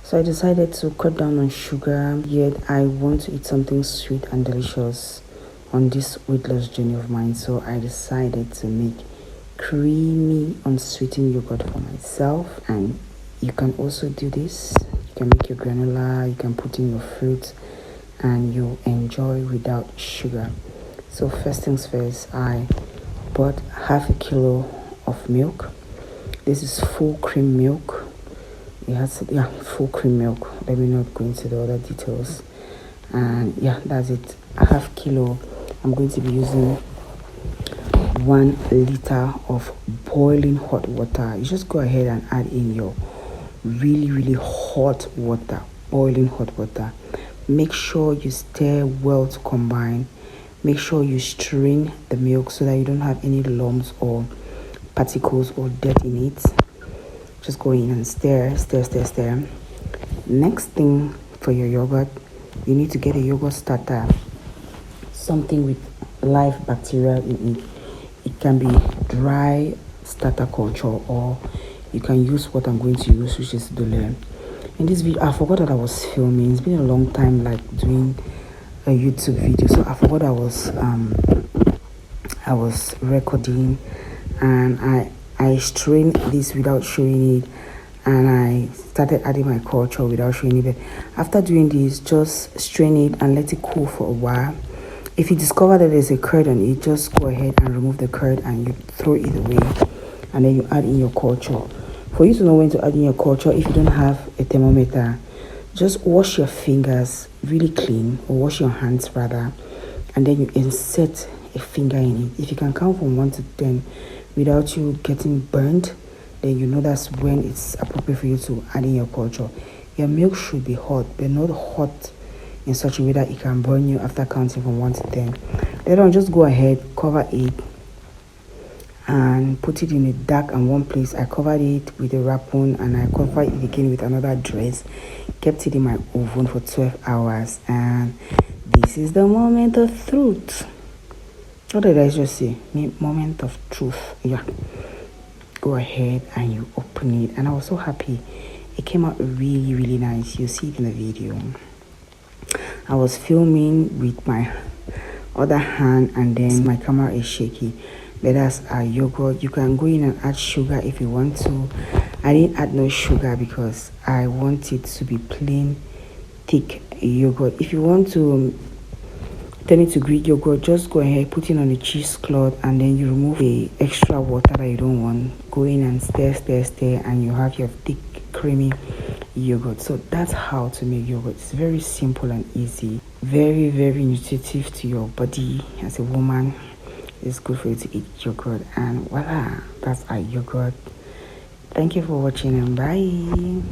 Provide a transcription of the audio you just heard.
So I decided to cut down on sugar, yet I want to eat something sweet and delicious on this weight loss journey of mine. So I decided to make creamy unsweetened yogurt for myself, and you can also do this. You can make your granola, you can put in your fruit, and you enjoy without sugar. So first things first, I bought half a kilo of milk. This is full cream milk. It has full cream milk. Let me not go into the other details. And yeah, that's it. A half kilo. I'm going to be using 1 liter of boiling hot water. You just go ahead and add in your really hot water, boiling hot water. Make sure you stir well to combine. Make sure you strain the milk so that you don't have any lumps or particles or dirt in it. Just go in and stir. Next thing for your yogurt, you need to get a yogurt starter, something with live bacteria in it. It can be dry starter culture, or you can use what I'm going to use, which is Dole. In this video, I forgot that I was filming. It's been a long time, like doing a YouTube video, so I forgot I was recording, and I strained this without showing it, and I started adding my culture without showing it. After doing this, just strain it and let it cool for a while. If you discover that there's a curd on it, just go ahead and remove the curd and you throw it away, and then you add in your culture. For you to know when to add in your culture, if you don't have a thermometer, just wash your fingers really clean, or wash your hands rather, and then you insert a finger in it. If you can count from 1 to 10 without you getting burned, then you know that's when it's appropriate for you to add in your culture. Your milk should be hot, but not hot in such a way that it can burn you after counting from 1 to 10. Then on, just go ahead, cover it, and put it in a dark and warm place. I covered it with a wrapper, and I covered it again with another dress. Kept it in my oven for 12 hours, and this is the moment of truth. What did I just say? Moment of truth. Yeah. Go ahead and you open it, and I was so happy. It came out really nice. You see it in the video. I was filming with my other hand, and then my camera is shaky. But that's our yogurt. You can go in and add sugar if you want to. I didn't add no sugar because I want it to be plain thick yogurt. If you want to turn it to Greek yogurt, just go ahead, put it on a cheesecloth, and then you remove the extra water that you don't want. Go in and stir, and you have your thick creamy yogurt. So that's how to make yogurt. It's very simple and easy, very nutritive to your body. As a woman, it's good for you to eat yogurt, and voila, that's our yogurt. Thank you for watching, and bye.